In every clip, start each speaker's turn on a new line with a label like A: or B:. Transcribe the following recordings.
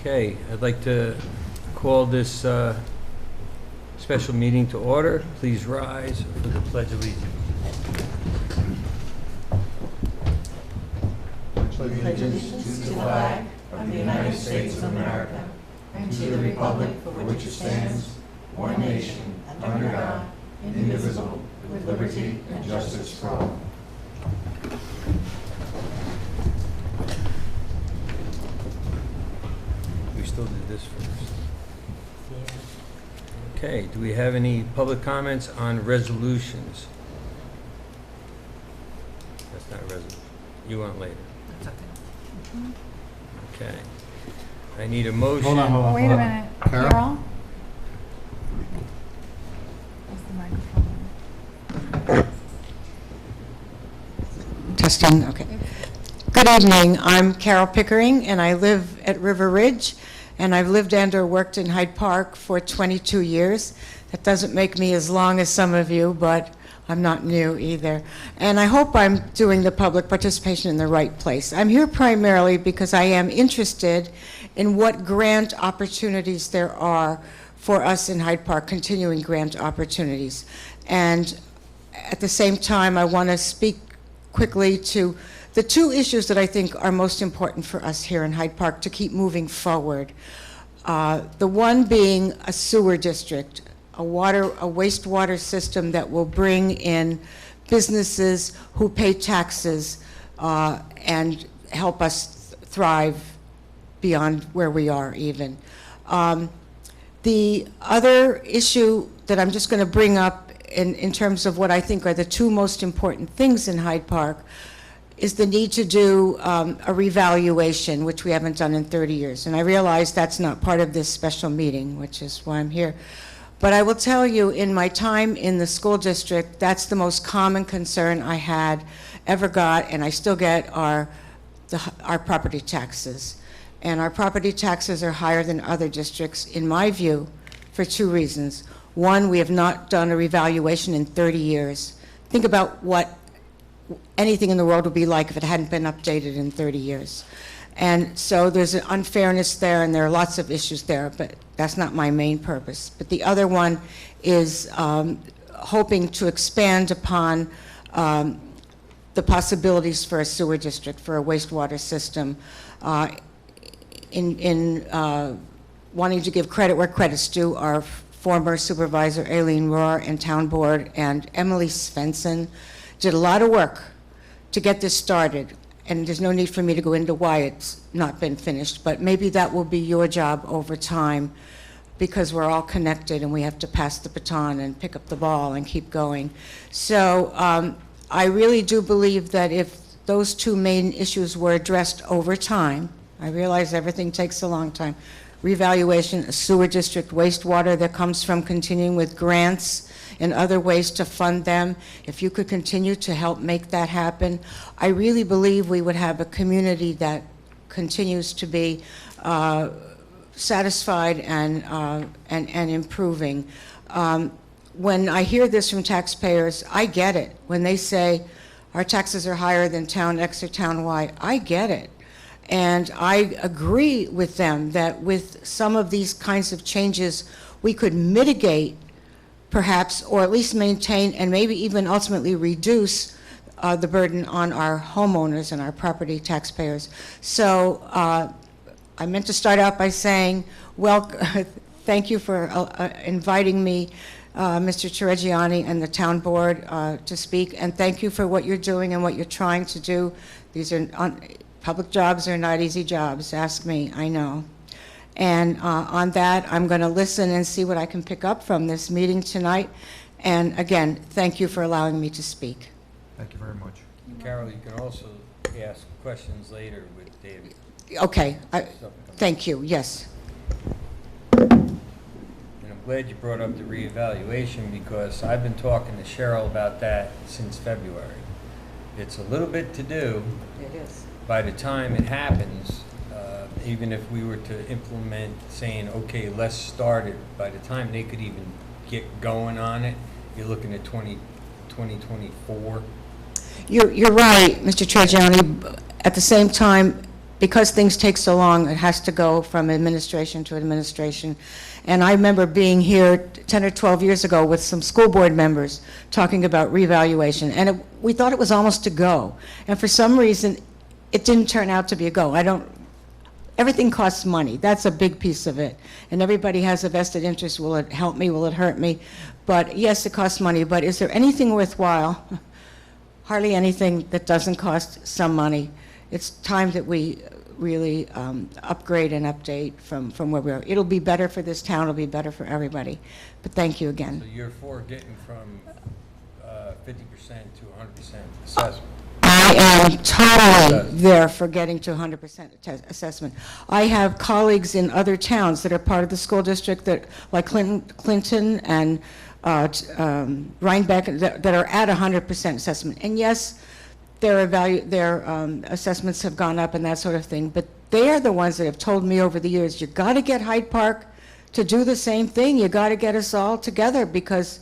A: Okay, I'd like to call this special meeting to order. Please rise for the Pledge of Allegiance.
B: Pledge allegiance to the flag of the United States of America and to the republic for which it stands, one nation, under God, indivisible, with liberty and justice for all.
A: We still did this first. Okay, do we have any public comments on resolutions? That's not a resolution. You want later.
C: That's okay.
A: Okay. I need a motion.
D: Hold on.
C: Wait a minute.
D: Carol?
C: Carol? Where's the microphone?
B: Testing, okay. Good evening, I'm Carol Pickering, and I live at River Ridge, and I've lived and or worked in Hyde Park for 22 years. That doesn't make me as long as some of you, but I'm not new either. And I hope I'm doing the public participation in the right place. I'm here primarily because I am interested in what grant opportunities there are for us in Hyde Park, continuing grant opportunities. And at the same time, I want to speak quickly to the two issues that I think are most important for us here in Hyde Park to keep moving forward. The one being a sewer district, a wastewater system that will bring in businesses who pay taxes and help us thrive beyond where we are even. The other issue that I'm just going to bring up in terms of what I think are the two most important things in Hyde Park is the need to do a revaluation, which we haven't done in 30 years. And I realize that's not part of this special meeting, which is why I'm here. But I will tell you, in my time in the school district, that's the most common concern I had ever got, and I still get, our property taxes. And our property taxes are higher than other districts, in my view, for two reasons. One, we have not done a revaluation in 30 years. Think about what anything in the world would be like if it hadn't been updated in 30 years. And so there's an unfairness there, and there are lots of issues there, but that's not my main purpose. But the other one is hoping to expand upon the possibilities for a sewer district, for a wastewater system, in wanting to give credit where credit's due. Our former supervisor, Aileen Rohr, and town board, and Emily Svensson did a lot of work to get this started. And there's no need for me to go into why it's not been finished, but maybe that will be your job over time, because we're all connected and we have to pass the baton and pick up the ball and keep going. So I really do believe that if those two main issues were addressed over time, I realize everything takes a long time, revaluation, a sewer district, wastewater that comes from continuing with grants and other ways to fund them, if you could continue to help make that happen, I really believe we would have a community that continues to be satisfied and improving. When I hear this from taxpayers, I get it. When they say our taxes are higher than town X or town Y, I get it. And I agree with them that with some of these kinds of changes, we could mitigate perhaps, or at least maintain, and maybe even ultimately reduce the burden on our homeowners and our property taxpayers. So I meant to start out by saying, well, thank you for inviting me, Mr. Chireggiani and the town board to speak, and thank you for what you're doing and what you're trying to do. These are public jobs are not easy jobs, ask me, I know. And on that, I'm going to listen and see what I can pick up from this meeting tonight. And again, thank you for allowing me to speak.
D: Thank you very much.
A: Carol, you can also ask questions later with David.
B: Okay, thank you, yes.
A: And I'm glad you brought up the reevaluation, because I've been talking to Cheryl about that since February. It's a little bit to do.
B: It is.
A: By the time it happens, even if we were to implement saying, okay, let's start it, by the time they could even get going on it, you're looking at 2024.
B: You're right, Mr. Chireggiani. At the same time, because things take so long, it has to go from administration to administration. And I remember being here 10 or 12 years ago with some school board members talking about revaluation, and we thought it was almost a go. And for some reason, it didn't turn out to be a go. Everything costs money. That's a big piece of it. And everybody has a vested interest. Will it help me? Will it hurt me? But yes, it costs money. But is there anything worthwhile? Hardly anything that doesn't cost some money. It's time that we really upgrade and update from where we are. It'll be better for this town. It'll be better for everybody. But thank you again.
A: So you're for getting from 50% to 100% assessment?
B: I am totally there for getting to 100% assessment. I have colleagues in other towns that are part of the school district that, like Clinton and Rhinebeck, that are at 100% assessment. And yes, their assessments have gone up and that sort of thing, but they are the ones that have told me over the years, you got to get Hyde Park to do the same thing. You got to get us all together, because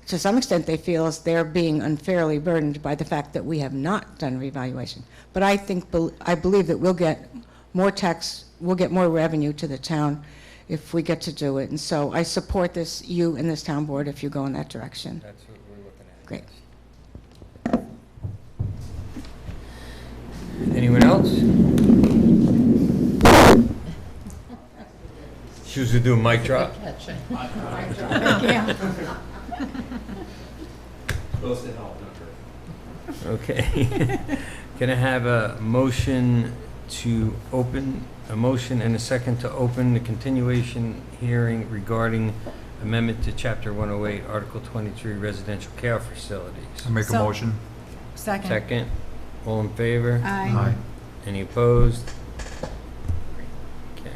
B: to some extent, they feel as they're being unfairly burdened by the fact that we have not done revaluation. But I believe that we'll get more we'll get more revenue to the town if we get to do it. And so I support you and this town board if you go in that direction.
A: That's what we're looking at.
B: Great.
A: Anyone else? She was gonna do a mic drop.
C: Yeah.
D: Supposed to help, not hurt.
A: Okay. Can I have a motion and a second to open the continuation hearing regarding amendment to Chapter 108, Article 23, residential care facilities?
E: I make a motion.
C: Second.
A: Second. All in favor?
C: Aye.
A: Any opposed? Carried.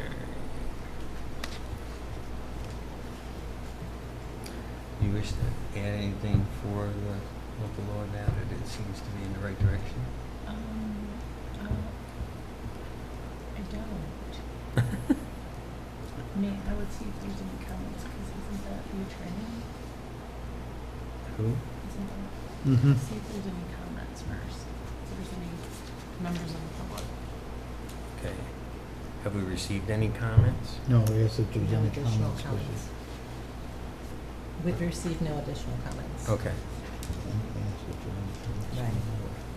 A: You wish to add anything for the local law now that it seems to be in the right direction?
F: I don't. I would see if there's any comments, because isn't that you training?
A: Who?
F: Isn't that?
E: Mm-hmm.
F: See if there's any comments first. If there's any members of the public.
A: Okay. Have we received any comments?
E: No, we asked if there's
G: No
E: any
G: additional
E: comments.
G: comments. We've received no additional comments.
A: Okay.
G: Right.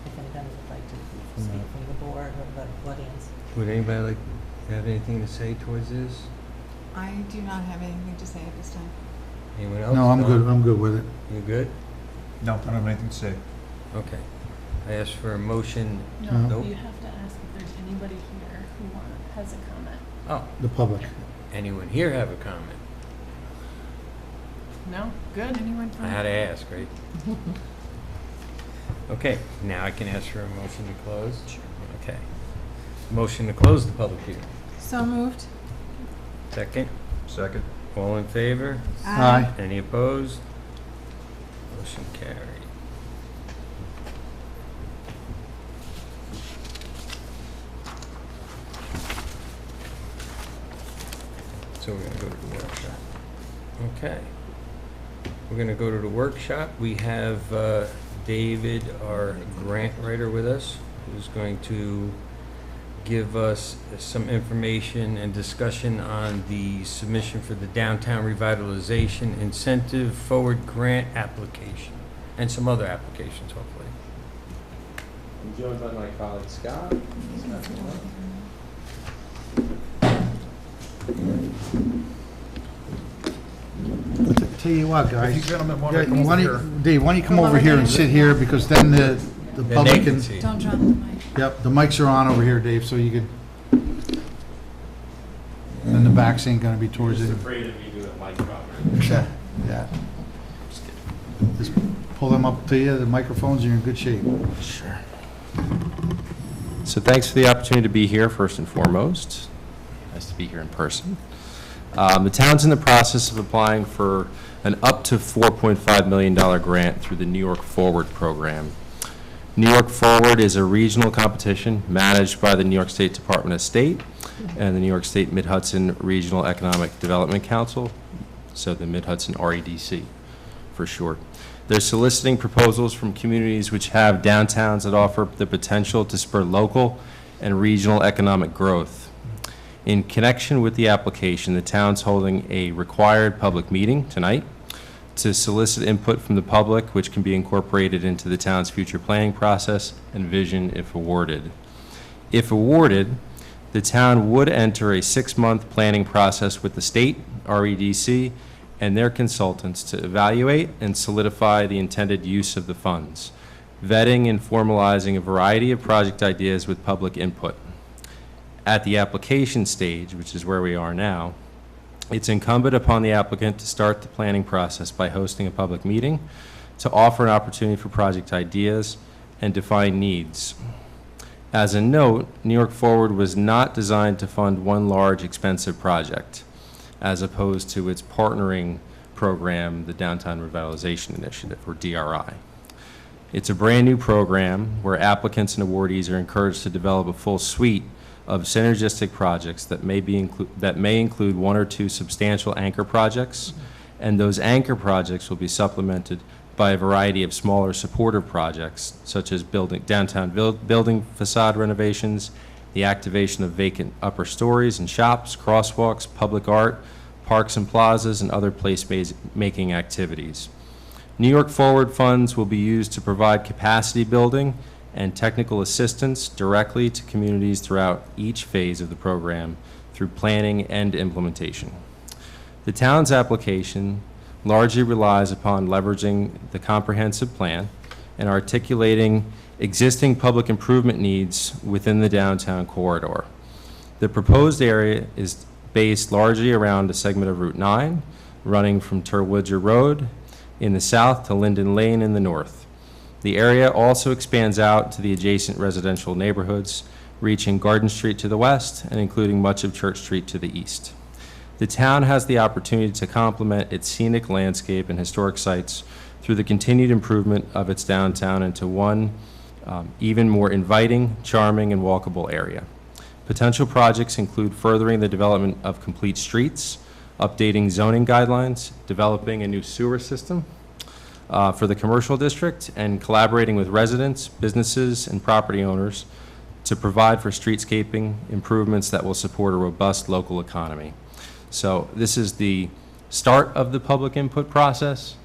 G: If anybody would like to speak from the board or the audience.
A: Would anybody have anything to say towards this?
C: I do not have anything to say at this time.
A: Anyone else?
E: No, I'm
A: Don?
E: good, I'm good with it.
A: You good?
E: No, I don't have anything to say.
A: Okay. I ask for a motion.
F: No,
A: Nope.
F: you have to ask if there's anybody here who has a comment.
A: Oh,
E: The public.
A: anyone here have a comment?
F: No? Good.
C: Anyone
A: I
C: from?
A: had to ask, right? Okay, now I can ask for a motion to close? Sure. Okay. Motion to close the public hearing.
C: So moved.
A: Second.
E: Second.
A: All in favor?
E: Aye.
A: Any opposed? Motion carried. So we're going to go to the workshop. Okay. We're going to go to the workshop. We have David, our grant writer, with us, who's going to give us some information and discussion on the submission for the Downtown Revitalization Incentive Forward Grant application, and some other applications, hopefully.
D: I'm joined by my colleague Scott.
E: Tell you what, guys.
H: If you gentlemen want
E: Yeah,
H: to come over
E: why don't
H: here.
E: you- Dave, why don't you come over here and sit here, because then the
A: Then they
E: public
A: can
E: can,
A: see.
C: Don't drop the mic.
E: yep, the mics are on over here, Dave, so you can, and the backs ain't gonna be towards
D: Just
E: it.
D: afraid of me doing a mic drop.
E: Yeah, yeah. Just pull them up to you, the microphones, you're in good shape.
D: Sure. So thanks for the opportunity to be here, first and foremost. Nice to be here in person. The town's in the process of applying for an up to $4.5 million grant through the New York Forward program. New York Forward is a regional competition managed by the New York State Department of State and the New York State Mid-Hudson Regional Economic Development Council, so the Mid-Hudson REDC for short. They're soliciting proposals from communities which have downtowns that offer the potential to spur local and regional economic growth. In connection with the application, the town's holding a required public meeting tonight to solicit input from the public, which can be incorporated into the town's future planning process and vision if awarded. If awarded, the town would enter a 6-month planning process with the state, REDC, and their consultants to evaluate and solidify the intended use of the funds, vetting and formalizing a variety of project ideas with public input. At the application stage, which is where we are now, it's incumbent upon the applicant to start the planning process by hosting a public meeting to offer an opportunity for project ideas and define needs. As a note, New York Forward was not designed to fund one large, expensive project, as opposed to its partnering program, the Downtown Revitalization Initiative, or DRI. It's a brand-new program where applicants and awardees are encouraged to develop a full suite of synergistic projects that may include 1 or 2 substantial anchor projects, and those anchor projects will be supplemented by a variety of smaller supportive projects, such as downtown building facade renovations, the activation of vacant upper stories and shops, crosswalks, public art, parks and plazas, and other place-making activities. New York Forward funds will be used to provide capacity building and technical assistance directly to communities throughout each phase of the program through planning and implementation. The town's application largely relies upon leveraging the comprehensive plan and articulating existing public improvement needs within the downtown corridor. The proposed area is based largely around a segment of Route 9, running from Terwilliger Road in the south to Linden Lane in the north. The area also expands out to the adjacent residential neighborhoods, reaching Garden Street to the west and including much of Church Street to the east. The town has the opportunity to complement its scenic landscape and historic sites through the continued improvement of its downtown into one even more inviting, charming, and walkable area. Potential projects include furthering the development of complete streets, updating zoning guidelines, developing a new sewer system for the commercial district, and collaborating with residents, businesses, and property owners to provide for streetscaping improvements that will support a robust local economy. So this is the start of the public input process,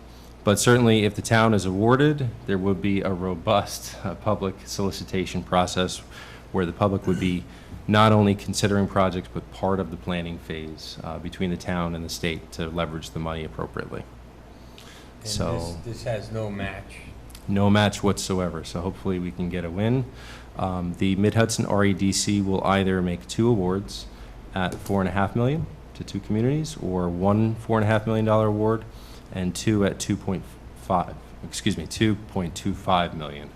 D: but certainly if the town is awarded, there would be a robust public solicitation process where the public would be not only considering projects, but part of the planning phase between the town and the state to leverage the money appropriately.
A: And
D: So
A: this has no match.
D: no match whatsoever, so hopefully we can get a win. The Mid-Hudson REDC will either make 2 awards at $4.5 million to 2 communities, or one $4.5 million award and 2 at 2.25 million.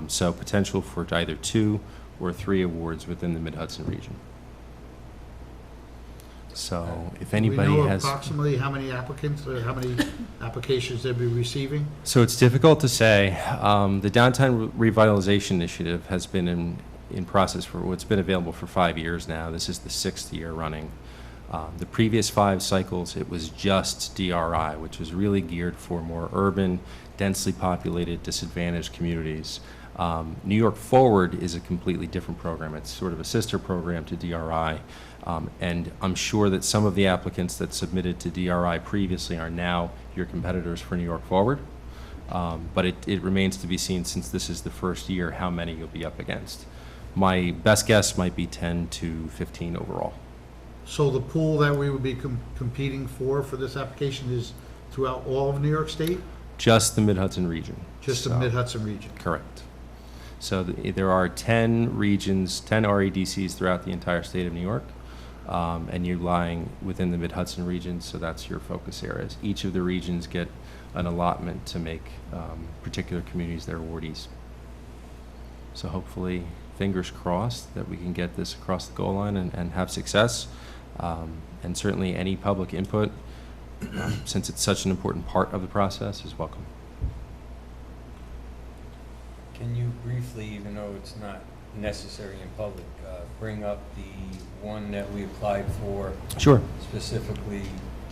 D: So potential for either 2 or 3 awards within the Mid-Hudson region. So if anybody
E: Do we know
D: has.
E: approximately how many applicants, or how many applications they'll be receiving?
D: So it's difficult to say. The Downtown Revitalization Initiative has been in process for, it's been available for 5 years now. This is the 6th year running. The previous 5 cycles, it was just DRI, which was really geared for more urban, densely populated, disadvantaged communities. New York Forward is a completely different program. It's sort of a sister program to DRI. And I'm sure that some of the applicants that submitted to DRI previously are now your competitors for New York Forward. But it remains to be seen, since this is the first year, how many you'll be up against. My best guess might be 10 to 15 overall.
E: So the pool that we would be competing for this application is throughout all of New York State?
D: Just the Mid-Hudson region.
E: Just the
D: So-
E: Mid-Hudson region?
D: Correct. So there are 10 regions, 10 REDCs throughout the entire state of New York, and you're lying within the Mid-Hudson region, so that's your focus areas. Each of the regions get an allotment to make particular communities their awardees. So hopefully, fingers crossed, that we can get this across the goal line and have success. And certainly any public input, since it's such an important part of the process, is welcome.
A: Can you briefly, even though it's not necessary in public, bring up the one that we applied for
D: Sure.
A: specifically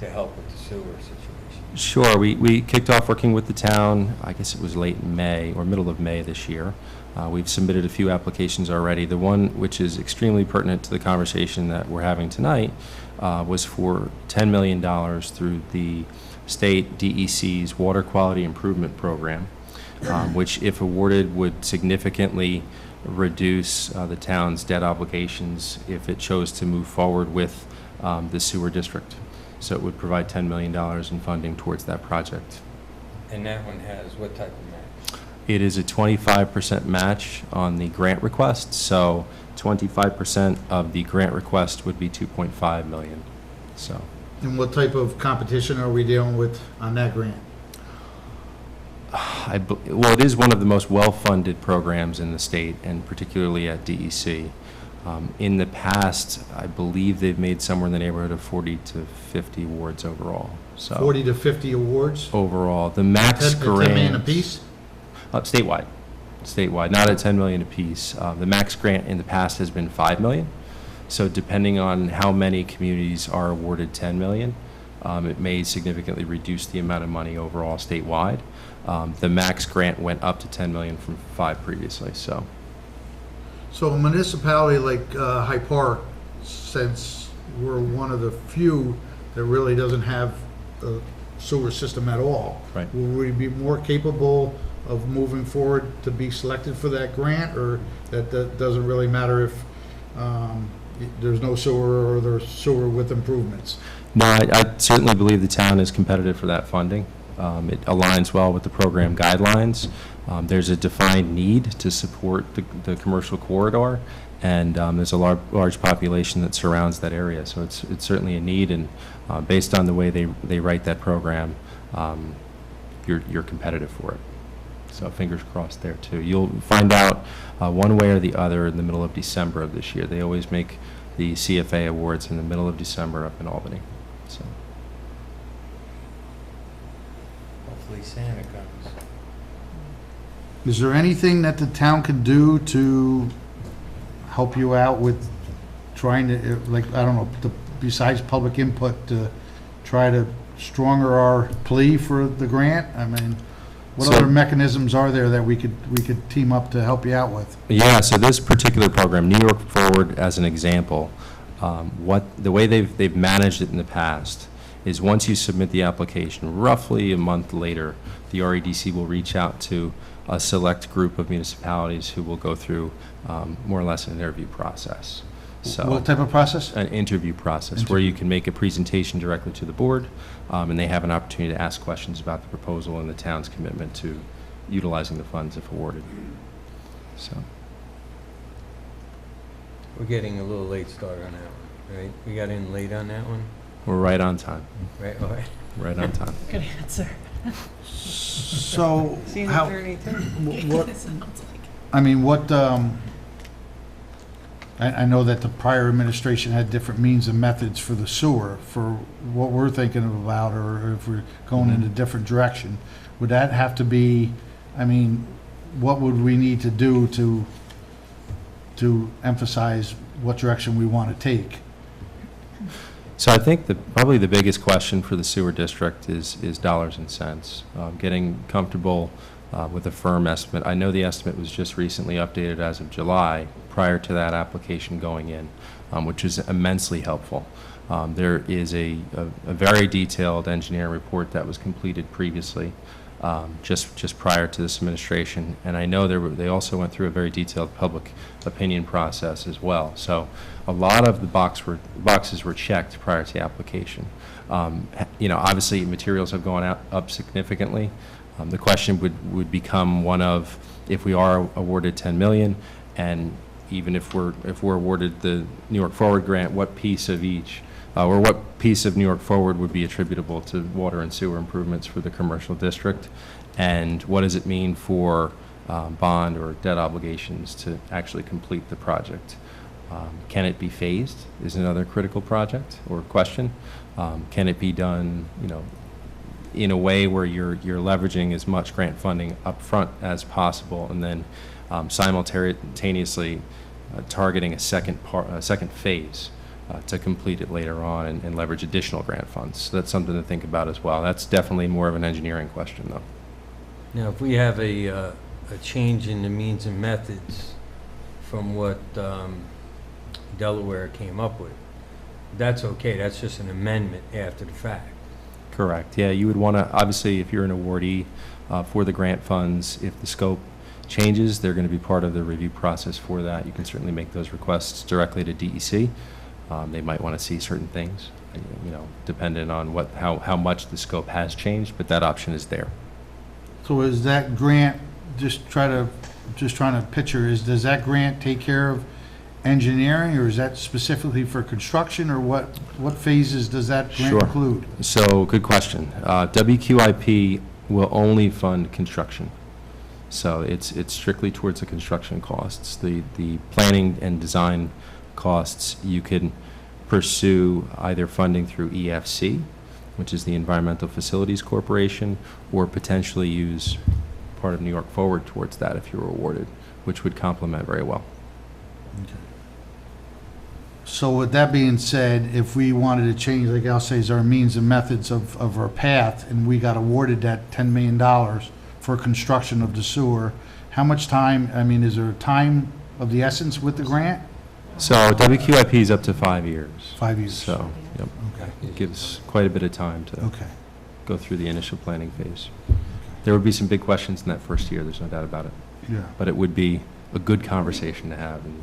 A: to help with the sewer situation?
D: Sure. We kicked off working with the town, I guess it was late May or middle of May this year. We've submitted a few applications already. The one which is extremely pertinent to the conversation that we're having tonight was for $10 million through the state DEC's Water Quality Improvement Program, which, if awarded, would significantly reduce the town's debt obligations if it chose to move forward with the sewer district. So it would provide $10 million in funding towards that project.
A: And that one has what type of match?
D: It is a 25% match on the grant request, so 25% of the grant request would be $2.5 million. So,
E: And what type of competition are we dealing with on that grant?
D: well, it is one of the most well-funded programs in the state, and particularly at DEC. In the past, I believe they've made somewhere in the neighborhood of 40 to 50 awards overall. So
E: 40 to 50 awards?
D: overall, the max
E: 10
D: grant
E: million apiece?
D: statewide, not at 10 million apiece. The max grant in the past has been 5 million. So depending on how many communities are awarded 10 million, it may significantly reduce the amount of money overall statewide. The max grant went up to 10 million from 5 previously. So
E: So a municipality like Hyde Park, since we're one of the few that really doesn't have a sewer system at all,
D: Right.
E: will we be more capable of moving forward to be selected for that grant, or that doesn't really matter if there's no sewer or there's sewer with improvements?
D: no, I certainly believe the town is competitive for that funding. It aligns well with the program guidelines. There's a defined need to support the commercial corridor, and there's a large population that surrounds that area. So it's certainly a need, and based on the way they write that program, you're competitive for it. So fingers crossed there too. You'll find out one way or the other in the middle of December of this year. They always make the CFA awards in the middle of December up in Albany. So.
A: Hopefully Santa comes.
E: Is there anything that the town can do to help you out with trying to, like, I don't know, besides public input, to try to stronger our plea for the grant? I mean, what
D: So-
E: other mechanisms are there that we could team up to help you out with?
D: Yeah, so this particular program, New York Forward as an example, the way they've managed it in the past is once you submit the application, roughly a month later, the REDC will reach out to a select group of municipalities who will go through more or less an interview process. So,
E: What type of process?
D: an interview process where you can make a presentation directly to the board, and they have an opportunity to ask questions about the proposal and the town's commitment to utilizing the funds if awarded. So,
A: We're getting a little late start on that one, right? We got in late on that one,
D: we're right on time,
A: right? All right.
D: right on time.
F: Good answer.
E: So,
F: Seen
E: how,
F: attorney too.
E: what,
F: Sounds like.
E: I mean, I know that the prior administration had different means and methods for the sewer. For what we're thinking about, or if we're going in a different direction, would that have to be, I mean, what would we need to do to emphasize what direction we want to take?
D: So I think probably the biggest question for the sewer district is dollars and cents. Getting comfortable with a firm estimate. I know the estimate was just recently updated as of July, prior to that application going in, which is immensely helpful. There is a very detailed engineering report that was completed previously, just prior to this administration, and I know they also went through a very detailed public opinion process as well. So a lot of the boxes were checked prior to the application. Obviously materials have gone up significantly. The question would become one of, if we are awarded 10 million, and even if we're awarded the New York Forward grant, what piece of each, or what piece of New York Forward would be attributable to water and sewer improvements for the commercial district, and what does it mean for bond or debt obligations to actually complete the project? Can it be phased is another critical project or question. Can it be done, in a way where you're leveraging as much grant funding up front as possible, and then simultaneously targeting a second phase to complete it later on and leverage additional grant funds. So that's something to think about as well. That's definitely more of an engineering question, though.
A: Now, if we have a change in the means and methods from what Delaware came up with, that's okay, that's just an amendment after the fact.
D: Correct. Yeah, you would want to, obviously, if you're an awardee for the grant funds, if the scope changes, they're going to be part of the review process for that. You can certainly make those requests directly to DEC. They might want to see certain things, dependent on how much the scope has changed, but that option is there.
E: So is that grant, just trying to picture, does that grant take care of engineering, or is that specifically for construction, or what phases does that grant
D: Sure.
E: include?
D: So, good question. WQIP will only fund construction. So it's strictly towards the construction costs. The planning and design costs, you can pursue either funding through EFC, which is the Environmental Facilities Corporation, or potentially use part of New York Forward towards that if you were awarded, which would complement very well.
E: So with that being said, if we wanted to change, like Al says, our means and methods of our path, and we got awarded that $10 million for construction of the sewer, how much time, is there a time of the essence with the grant?
D: So WQIP is up to 5 years.
E: 5 years.
D: So, yep,
E: Okay,
D: it gives quite a bit of time to
E: okay.
D: go through the initial planning phase. There would be some big questions in that first year, there's no doubt about it.
E: Yeah.
D: But it would be a good conversation to have, and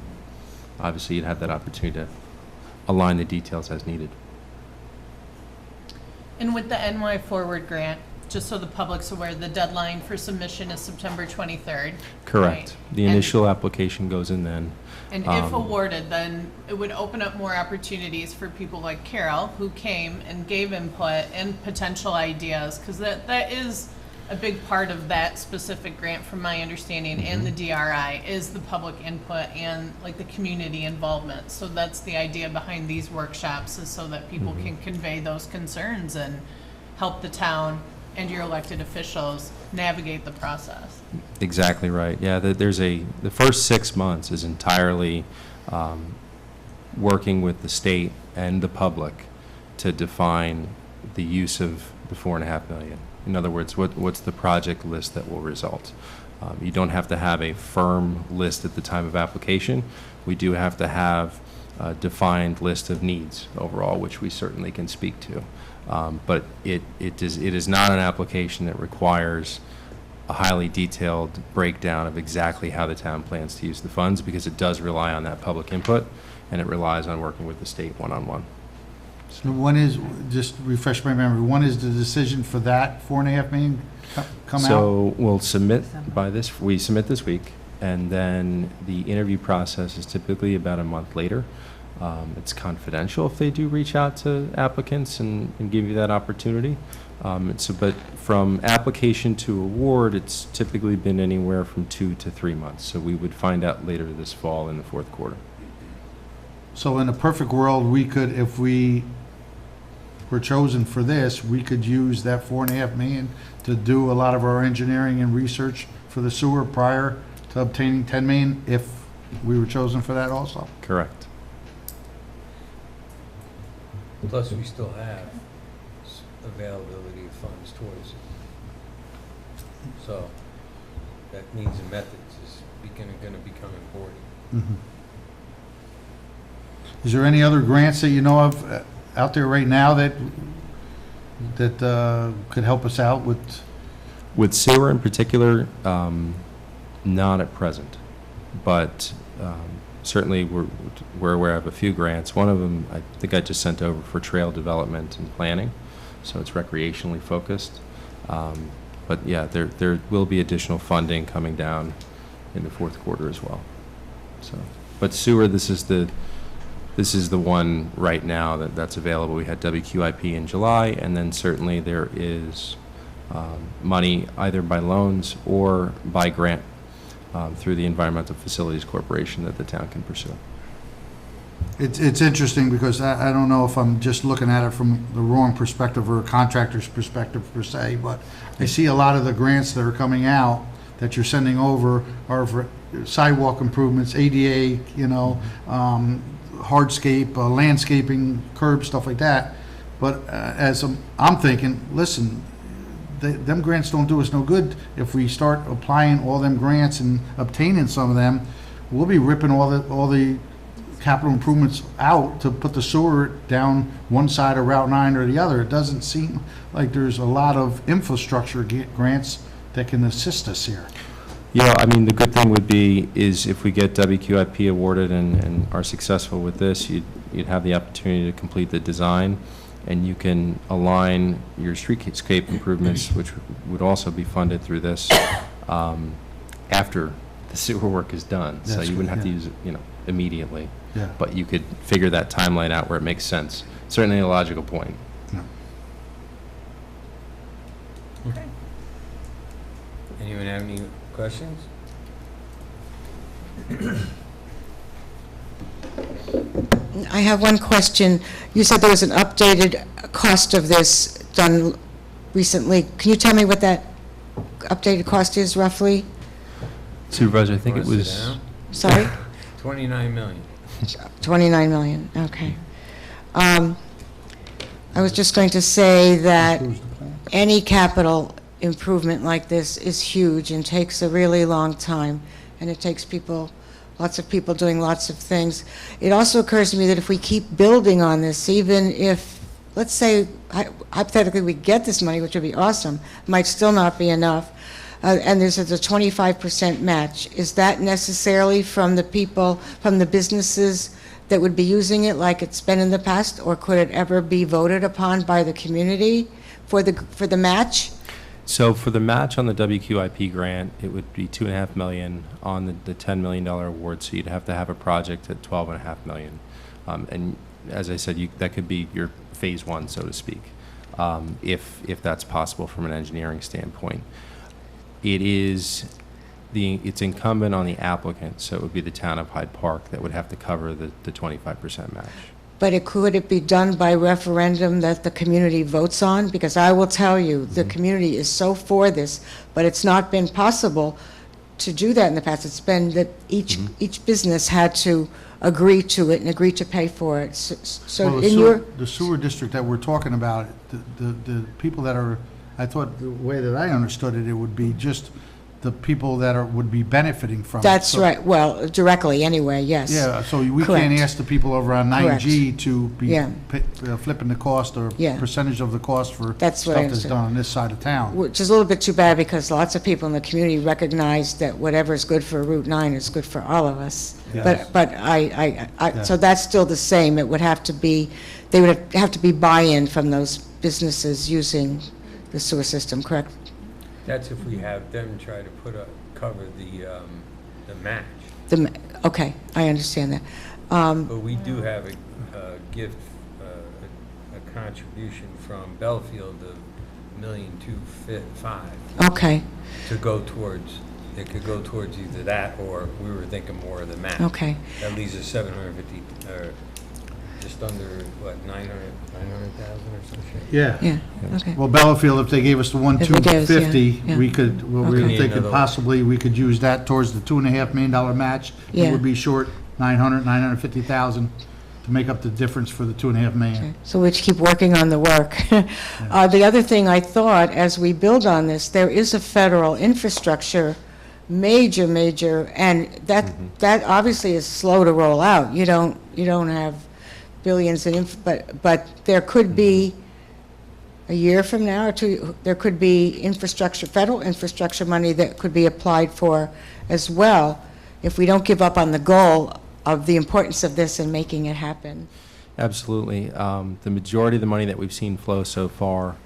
D: obviously you'd have that opportunity to align the details as needed.
F: And with the NY Forward grant, just so the public's aware, the deadline for submission is September 23rd.
D: Correct.
F: Right.
D: The
F: And-
D: initial application goes in then.
F: And if
D: Um,
F: awarded, then it would open up more opportunities for people like Carol, who came and gave input and potential ideas, because that is a big part of that specific grant, from my understanding, and the DRI, is the public input and like the community involvement. So that's the idea behind these workshops, is so that people can convey those concerns and help the town and your elected officials navigate the process.
D: Exactly right. Yeah, the first 6 months is entirely working with the state and the public to define the use of the $4.5 million. In other words, what's the project list that will result? You don't have to have a firm list at the time of application. We do have to have a defined list of needs overall, which we certainly can speak to. But it is not an application that requires a highly detailed breakdown of exactly how the town plans to use the funds, because it does rely on that public input, and it relies on working with the state one-on-one.
E: So when is, just refresh my memory, when is the decision for that $4.5 million come out?
D: So we'll submit we submit this week, and then the interview process is typically about a month later. It's confidential if they do reach out to applicants and give you that opportunity. But from application to award, it's typically been anywhere from 2 to 3 months. So we would find out later this fall in the fourth quarter.
E: So in a perfect world, we could, if we were chosen for this, we could use that $4.5 million to do a lot of our engineering and research for the sewer prior to obtaining $10 million, if we were chosen for that also.
D: Correct.
A: Plus, we still have availability of funds towards it. So, that means and methods is going to become important.
E: Mhm. Is there any other grants that you know of out there right now that could help us out with?
D: With sewer in particular, not at present, but certainly we're aware of a few grants. One of them I think I just sent over for trail development and planning, so it's recreationally focused. But yeah, there will be additional funding coming down in the fourth quarter as well. So, but sewer, this is the one right now that's available. We had WQIP in July, and then certainly there is money either by loans or by grant through the Environmental Facilities Corporation that the town can pursue.
E: It's interesting because I don't know if I'm just looking at it from the wrong perspective or a contractor's perspective per se, but I see a lot of the grants that are coming out that you're sending over are for sidewalk improvements, ADA, hardscape, landscaping, curb, stuff like that. But I'm thinking, listen, them grants don't do us no good. If we start applying all them grants and obtaining some of them, we'll be ripping all the capital improvements out to put the sewer down one side of Route 9 or the other. It doesn't seem like there's a lot of infrastructure grants that can assist us here.
D: Yeah, I mean, the good thing would be is if we get WQIP awarded and are successful with this, you'd have the opportunity to complete the design, and you can align your streetscape improvements, which would also be funded through this, after the sewer work is done. So
E: That's
D: you wouldn't
E: good,
D: have to
E: yeah.
D: use it, immediately.
E: Yeah.
D: But you could figure that timeline out where it makes sense. Certainly a logical point.
A: Anyone have any questions?
B: I have one question. You said there was an updated cost of this done recently. Can you tell me what that updated cost is roughly?
D: Supervisor, I think it
A: Wanna sit
D: was,
A: down?
B: Sorry?
A: 29 million.
B: 29 million, okay. I was just going to say that any capital improvement like this is huge and takes a really long time, and it takes people, lots of people doing lots of things. It also occurs to me that if we keep building on this, even if, let's say, hypothetically, we get this money, which would be awesome, might still not be enough, and there's a 25% match. Is that necessarily from the people, from the businesses that would be using it like it's been in the past, or could it ever be voted upon by the community for the match?
D: so for the match on the WQIP grant, it would be $2.5 million on the $10 million award, so you'd have to have a project at $12.5 million. And as I said, that could be your phase one, so to speak, if that's possible from an engineering standpoint. It's incumbent on the applicant, so it would be the town of Hyde Park that would have to cover the 25% match.
B: But could it be done by referendum that the community votes on? Because I will tell you, the community is so for this, but it's not been possible to do that in the past. It's been that each business had to agree to it and agree to pay for it. So
E: Well,
B: in
E: the sewer district that we're talking about, the people that are, I thought, the way that I understood it, it would be just the people that would be benefiting from it.
B: That's
E: So-
B: right, well, directly, anyway, yes.
E: Yeah, so we
B: Correct.
E: can't ask the people over on 9G to be
B: Yeah.
E: flipping the cost or
B: Yeah.
E: percentage of the cost for
B: That's
E: stuff
B: what I
E: that's
B: understood.
E: done on this side of town.
B: Which is a little bit too bad, because lots of people in the community recognize that whatever is good for Route 9 is good for all of us.
E: Yes.
B: But so that's still the same. It would have to be, they would have to be buy-in from those businesses using the sewer system, correct?
A: That's if we have them try to cover the match.
B: Okay, I understand that.
A: But we do have a gift, a contribution from Belfield of $1,255,000
B: Okay,
A: to go towards, it could go towards either that, or we were thinking more of the match.
B: okay.
A: That leaves us 750, or just under, what, 900,000 or some shit?
E: Yeah.
B: Yeah, okay.
E: Well, Bellafield, if they gave us the
B: If they gave us, yeah,
E: 1,250,
B: yeah.
E: we could, well, we
B: Okay.
E: were
A: Need
E: thinking
A: another-
E: possibly we could use that towards the $2.5 million match.
B: Yeah.
E: It would be short 950,000 to make up the difference for the 2.5 million.
B: Okay, so we keep working on the work. The other thing I thought, as we build on this, there is a federal infrastructure, major, and that obviously is slow to roll out. You don't have billions but there could be, a year from now or two, there could be federal infrastructure money that could be applied for as well, if we don't give up on the goal of the importance of this and making it happen.
D: Absolutely. The majority of the money that we've seen flow so far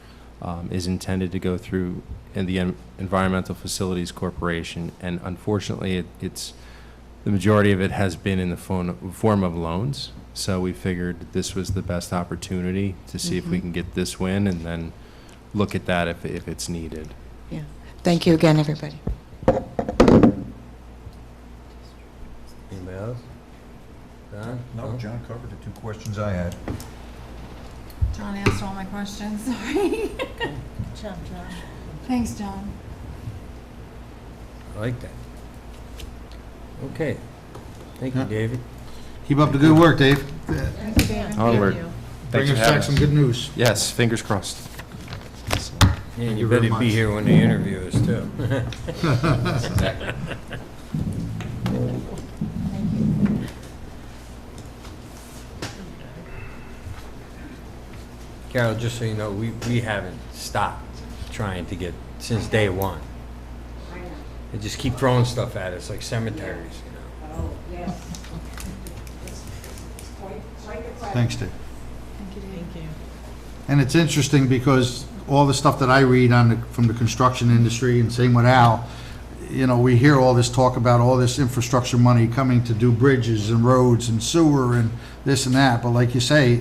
D: is intended to go through the Environmental Facilities Corporation, and unfortunately, the majority of it has been in the form of loans. So we figured this was the best opportunity to see if we can get this win, and then look at that if it's needed.
B: Yeah. Thank you again, everybody.
A: Anybody else? Don?
H: No, John covered the two questions I had.
C: John asked all my questions, sorry.
G: John.
C: Thanks, John.
A: I like that. Okay. Thank you,
E: Yeah.
A: David.
E: Keep up the good work, Dave.
D: Onward.
F: you.
D: Thanks
E: Bring
D: for
E: us
D: having
E: back some good news.
D: Yes, fingers crossed.
A: And
E: you
A: you
E: very
A: better be
E: much.
A: here when they interview us, too. Carol, just so you know, we haven't stopped trying to get, since day one. They just keep throwing stuff at us like cemeteries, you know.
B: Oh, yes.
E: Thanks, Dave.
F: Thank you.
E: And it's interesting because all the stuff that I read from the construction industry, and same with Al, you know, we hear all this talk about all this infrastructure money coming to do bridges and roads and sewer and this and that, but like you say,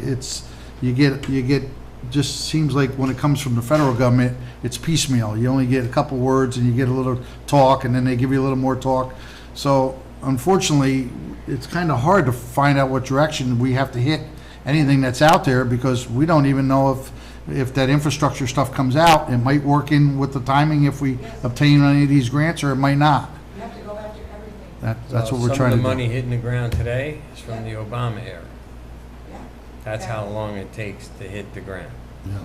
E: you get, just seems like when it comes from the federal government, it's piecemeal. You only get a couple words and you get a little talk, and then they give you a little more talk. So unfortunately, it's kind of hard to find out what direction we have to hit anything that's out there, because we don't even know if that infrastructure stuff comes out. It might work in with the timing if we obtain any of these grants, or it might not.
B: You have to go after everything.
E: That's what we're trying to
A: Some of the
E: do.
A: money hitting the ground today is from the Obama era.
B: Yeah.
A: That's how long it takes to hit the ground.
E: Yeah.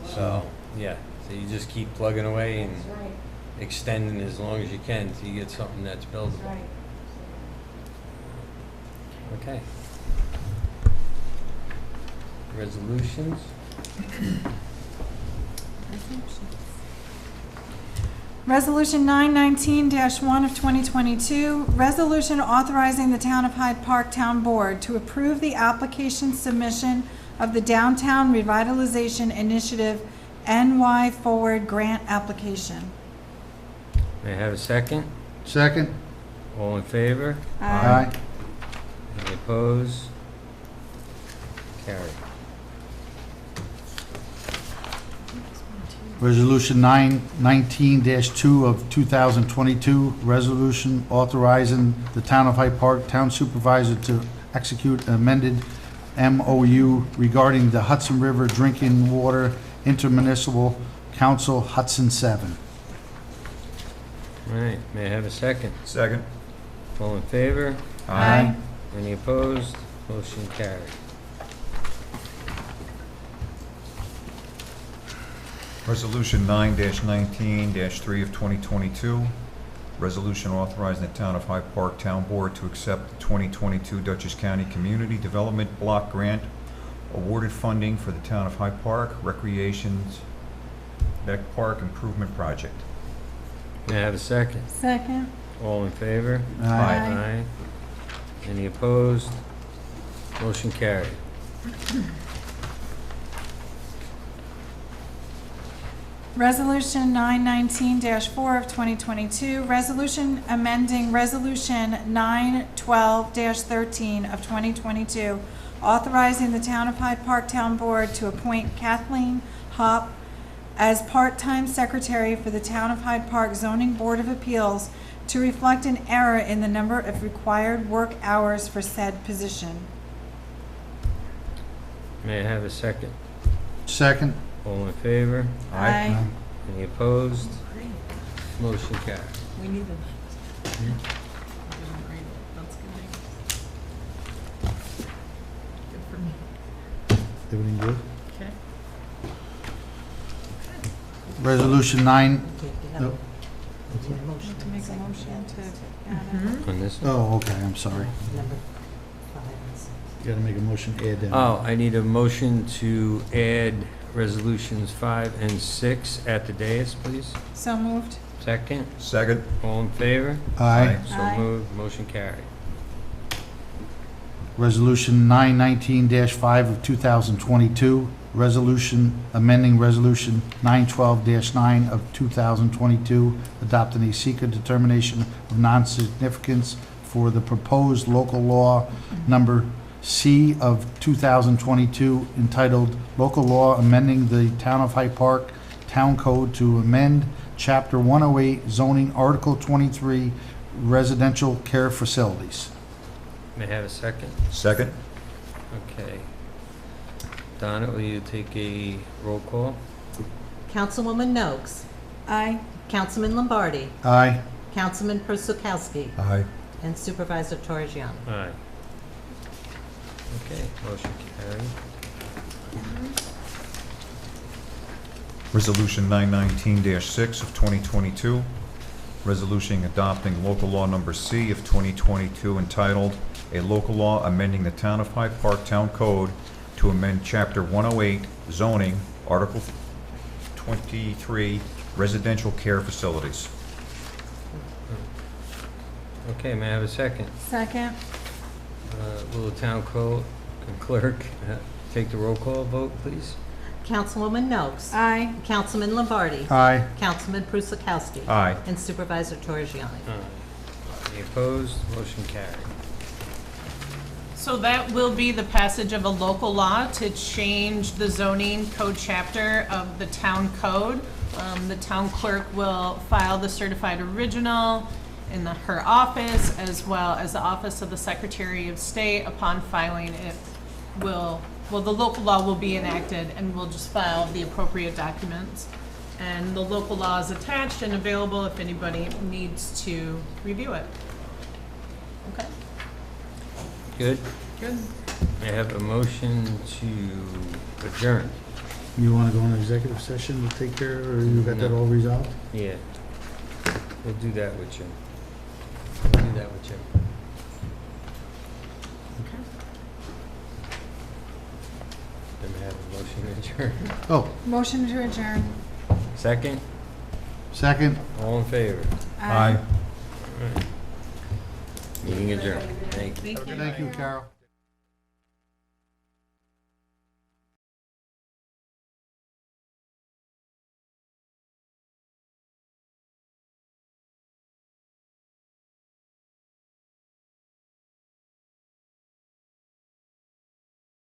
A: So, yeah, so you just keep plugging away and
B: That's right,
A: extending as long as you can till you get something that's
B: that's
A: buildable.
B: right.
A: Okay. Resolutions?
C: Resolution 919-1 of 2022, resolution authorizing the Town of Hyde Park Town Board to approve the application submission of the Downtown Revitalization Initiative NY Forward Grant application.
A: May I have a second?
E: Second?
A: All in favor?
E: Aye.
A: Any opposed? Carried.
E: Resolution 919-2 of 2022, resolution authorizing the Town of Hyde Park Town Supervisor to execute an amended MOU regarding the Hudson River Drinking Water Intermunicipal Council Hudson 7.
A: All right, may I have a second?
H: Second.
A: All in favor?
C: Aye.
A: Any opposed? Motion carried.
H: Resolution 9-19-3 of 2022, resolution authorizing the Town of Hyde Park Town Board to accept the 2022 Dutchess County Community Development Block Grant awarded funding for the Town of Hyde Park Recreation's Beck Park Improvement Project.
A: May I have a second?
C: Second.
A: All in favor?
E: Aye.
A: Aye. Any opposed? Motion carried.
C: Resolution 919-4 of 2022, resolution amending Resolution 912-13 of 2022, authorizing the Town of Hyde Park Town Board to appoint Kathleen Hopp as part-time secretary for the Town of Hyde Park Zoning Board of Appeals to reflect an error in the number of required work hours for said position.
A: May I have a second?
E: Second?
A: All in favor?
C: Aye.
A: Any opposed? Motion carried.
F: We need it. That's good. Good for me.
E: Everything good?
F: Okay.
E: Resolution 9,
G: You have
E: No.
G: a motion
C: To make a
G: second,
C: motion
G: yeah,
C: to
G: that's it.
C: add it.
A: On this one?
E: oh, okay, I'm sorry.
G: Number 5 and 6.
E: You gotta make a motion, add them.
A: Oh, I need a motion to add resolutions 5 and 6 at the dais, please.
C: So moved.
A: Second,
H: Second.
A: all in favor?
E: Aye.
A: So
C: Aye.
A: moved, motion carried.
E: Resolution 919-5 of 2022, resolution amending Resolution 912-9 of 2022, adopting a seeker determination of non-significance for the proposed local law number C of 2022 entitled Local Law Amending the Town of Hyde Park Town Code to amend Chapter 108 zoning Article 23 residential care facilities.
A: May I have a second?
H: Second.
A: Okay. Donna, will you take a roll call?
G: Councilwoman Noakes.
C: Aye.
G: Councilman Lombardi.
E: Aye.
G: Councilman Prusakowski,
H: Aye.
G: and Supervisor Torrigiano.
A: Aye. Okay, motion carried.
H: Resolution 919-6 of 2022, resolution adopting local law number C of 2022 entitled, "A Local Law Amending the Town of Hyde Park Town Code to Amend Chapter 108 Zoning, Article 23, Residential Care Facilities."
A: Okay, may I have a second?
C: Second.
A: Will the town clerk take the roll call vote, please?
G: Councilwoman Noakes.
C: Aye.
G: Councilman Lombardi.
E: Aye.
G: Councilman Prusakowski.
H: Aye.
G: And Supervisor Torrigiano.
A: Any opposed? Motion carried.
F: So that will be the passage of a local law to change the zoning code chapter of the town code. The town clerk will file the certified original in her office, as well as the office of the Secretary of State. Upon filing, the local law will be enacted, and we'll just file the appropriate documents. And the local law is attached and available if anybody needs to review it. Okay?
A: Good?
F: Good.
A: May I have a motion to adjourn?
E: You want to go into executive session to take care, or you got that all resolved?
A: Yeah. We'll do that with you. We'll do that with you. Then may I have a motion to adjourn?
E: Oh,
C: Motion to adjourn.
A: Second?
E: second?
A: All in favor?
H: Aye.
A: All right. Meeting adjourned. Thank you.
F: Thank you.
E: Thank you, Carol.